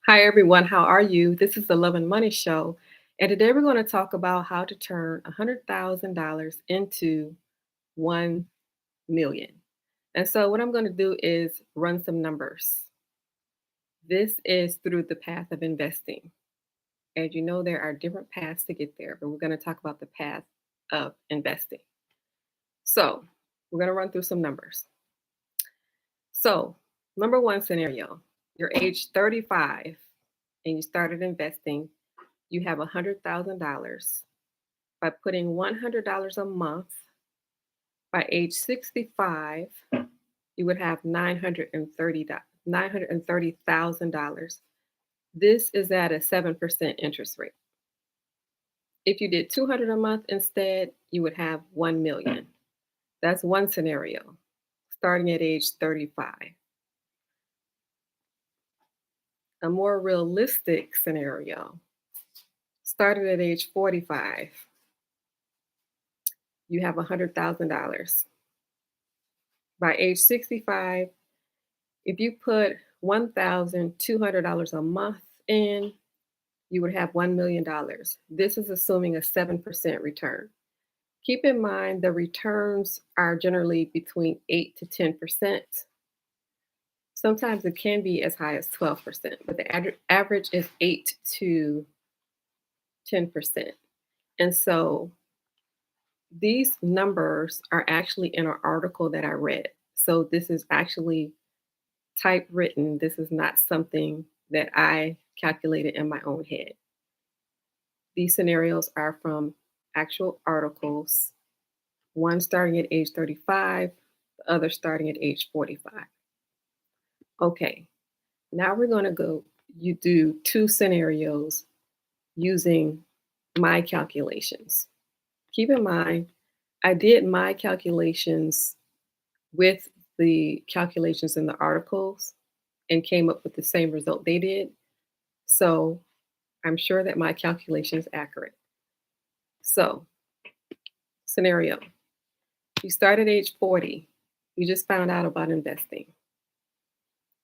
Hi, everyone. How are you? This is the Love and Money Show. And today we're going to talk about how to turn $100,000 into 1 million. And so, what I'm going to do is run some numbers. This is through the path of investing. As you know, there are different paths to get there, but we're going to talk about the path of investing. So, we're going to run through some numbers. So, number one scenario, you're age 35 and you started investing. You have $100,000 by putting $100 a month. By age 65, you would have $930,000. This is at a 7% interest rate. If you did 200 a month instead, you would have 1 million. That's one scenario, starting at age 35. A more realistic scenario, started at age 45, you have $100,000. By age 65, if you put $1,200 a month in, you would have $1 million. This is assuming a 7% return. Keep in mind the returns are generally between 8 to 10%. Sometimes it can be as high as 12%, but the average is 8 to 10%. And so these numbers are actually in an article that I read. So this is actually typewritten. This is not something that I calculated in my own head. These scenarios are from actual articles, one starting at age 35, the other starting at age 45. Okay, now we're going to go, you do two scenarios using my calculations. Keep in mind, I did my calculations with the calculations in the articles and came up with the same result they did. So I'm sure that my calculation is accurate. So, scenario, you start at age 40, you just found out about investing.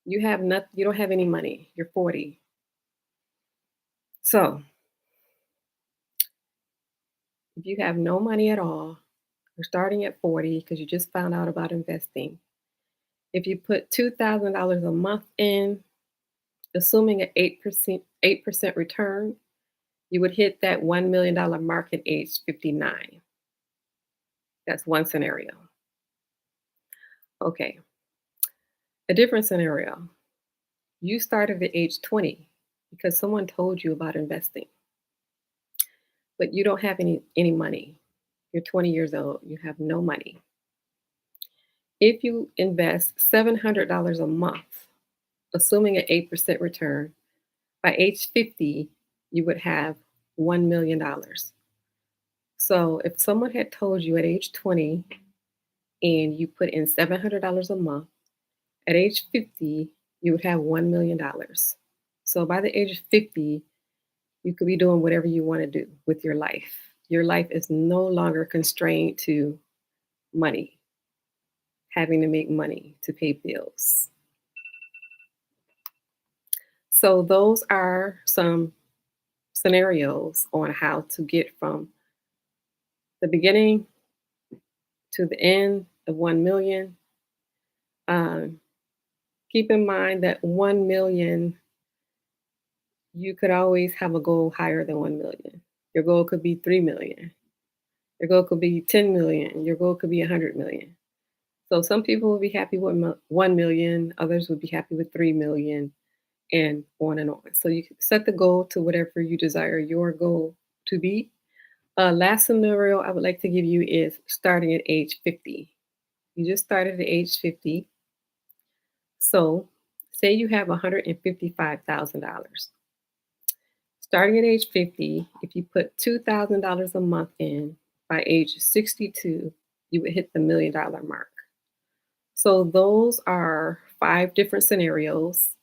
You don't have any money, you're 40. So, if you have no money at all, you're starting at 40 because you just found out about investing. If you put $2,000 a month in, assuming an 8% return, you would hit that $1 million mark at age 59. That's one scenario. Okay, a different scenario. You started at age 20 because someone told you about investing, but you don't have any money. You're 20 years old, you have no money. If you invest $700 a month, assuming an 8% return, by age 50, you would have $1 million. So if someone had told you at age 20 and you put in $700 a month, at age 50, you would have $1 million. So by the age of 50, you could be doing whatever you want to do with your life. Your life is no longer constrained to money, having to make money to pay bills. So, those are some scenarios on how to get from the beginning to the end of 1 million. Um, Keep in mind that 1 million, you could always have a goal higher than 1 million. Your goal could be 3 million. Your goal could be 10 million. Your goal could be 100 million. So some people will be happy with 1 million, others would be happy with 3 million, and on and on. So you can set the goal to whatever you desire your goal to be. Last scenario I would like to give you is starting at age 50. You just started at age 50. So say you have $155,000. Starting at age 50, if you put $2,000 a month in, by age 62, you would hit the $1 million mark. So those are five different scenarios,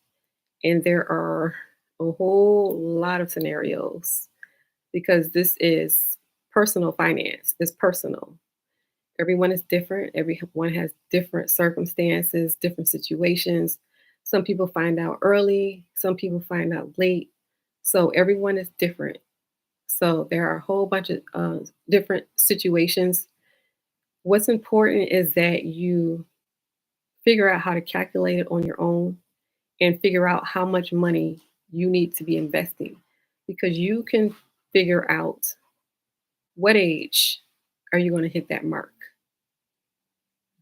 and there are a whole lot of scenarios because this is personal finance. It's personal. Everyone is different. Everyone has different circumstances, different situations. Some people find out early, some people find out late. So everyone is different. So there are a whole bunch of different situations. What's important is that you figure out how to calculate it on your own and figure out how much money you need to be investing because you can figure out what age are you going to hit that mark.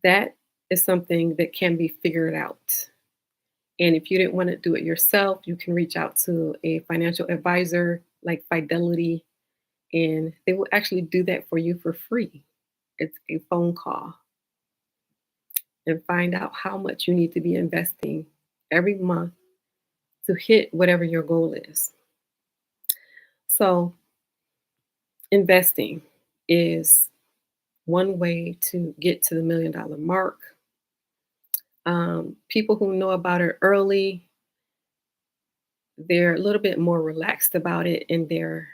That is something that can be figured out. And if you didn't want to do it yourself, you can reach out to a financial advisor like Fidelity, and they will actually do that for you for free. It's a phone call and find out how much you need to be investing every month to hit whatever your goal is. So, investing is one way to get to the $1 million mark. People who know about it early, they're a little bit more relaxed about it and they're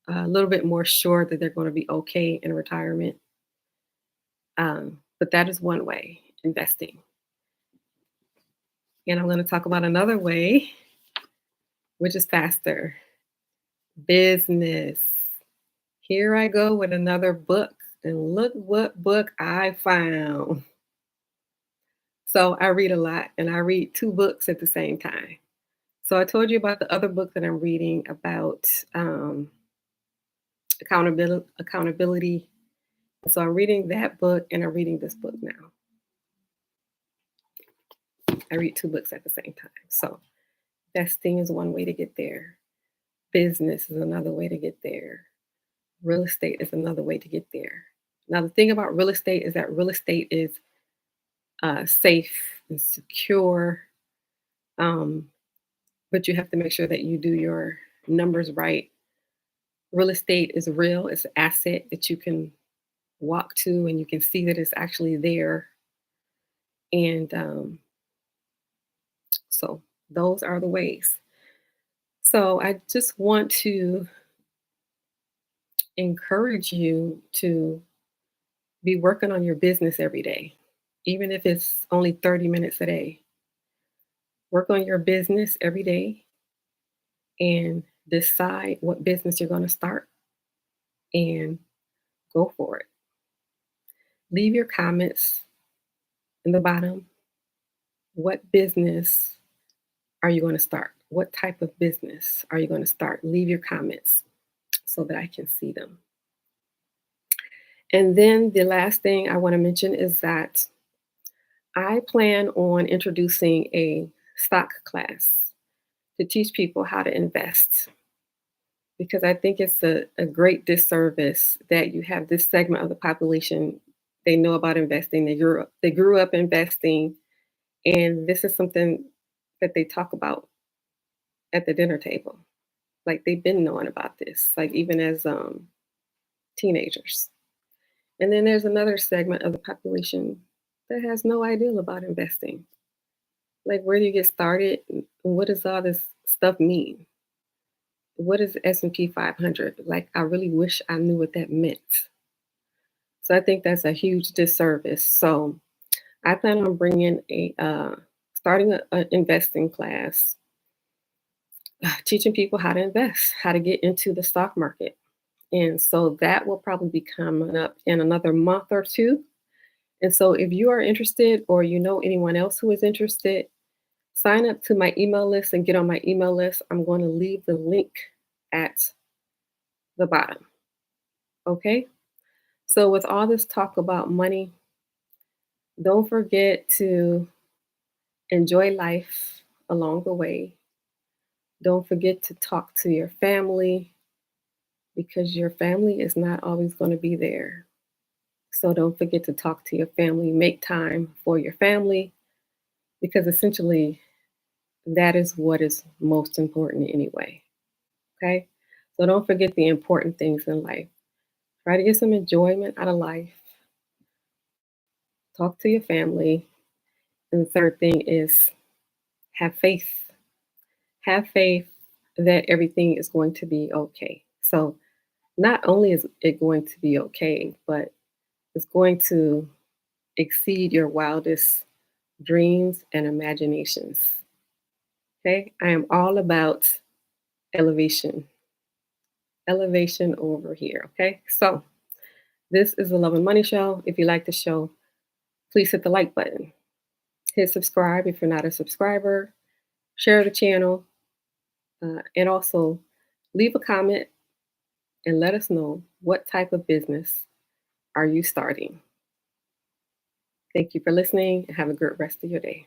a little bit more sure that they're going to be okay in retirement. But that is one way, investing. And I'm going to talk about another way, which is faster, business. Here I go with another book. And look what book I found. So I read a lot and I read two books at the same time. So I told you about the other book that I'm reading about accountability. So I'm reading that book and I'm reading this book now. I read two books at the same time. So investing is one way to get there. Business is another way to get there. Real estate is another way to get there. Now, the thing about real estate is that real estate is safe and secure, um, but you have to make sure that you do your numbers right. Real estate is real, it's an asset that you can walk to and you can see that it's actually there. And so, those are the ways. So, I just want to encourage you to be working on your business every day, even if it's only 30 minutes a day. Work on your business every day and decide what business you're going to start and go for it. Leave your comments in the bottom. What business are you going to start? What type of business are you going to start? Leave your comments so that I can see them. And then the last thing I want to mention is that I plan on introducing a stock class to teach people how to invest because I think it's a great disservice that you have this segment of the population. They know about investing. They grew up investing, and this is something that they talk about at the dinner table. Like they've been knowing about this, like even as teenagers. And then there's another segment of the population that has no idea about investing. Like where do you get started? What does all this stuff mean? What is S&P 500? Like I really wish I knew what that meant. So I think that's a huge disservice. So I plan on bringing starting an investing class, teaching people how to invest, how to get into the stock market. And so that will probably be coming up in another month or two. And so if you are interested or you know anyone else who is interested, sign up to my email list and get on my email list. I'm going to leave the link at the bottom. Okay? So with all this talk about money, don't forget to enjoy life along the way. Don't forget to talk to your family because your family is not always going to be there. So don't forget to talk to your family, make time for your family because essentially that is what is most important anyway. Okay? So don't forget the important things in life. Try to get some enjoyment out of life. Talk to your family. And the third thing is have faith. Have faith that everything is going to be okay. So not only is it going to be okay, but it's going to exceed your wildest dreams, and imaginations. Okay, I am all about elevation, elevation over here. Okay, so this is the Love and Money Show. If you like the show, please hit the like button, hit subscribe if you're not a subscriber, share the channel, and also leave a comment and let us know what type of business are you starting. Thank you for listening and have a good rest of your day.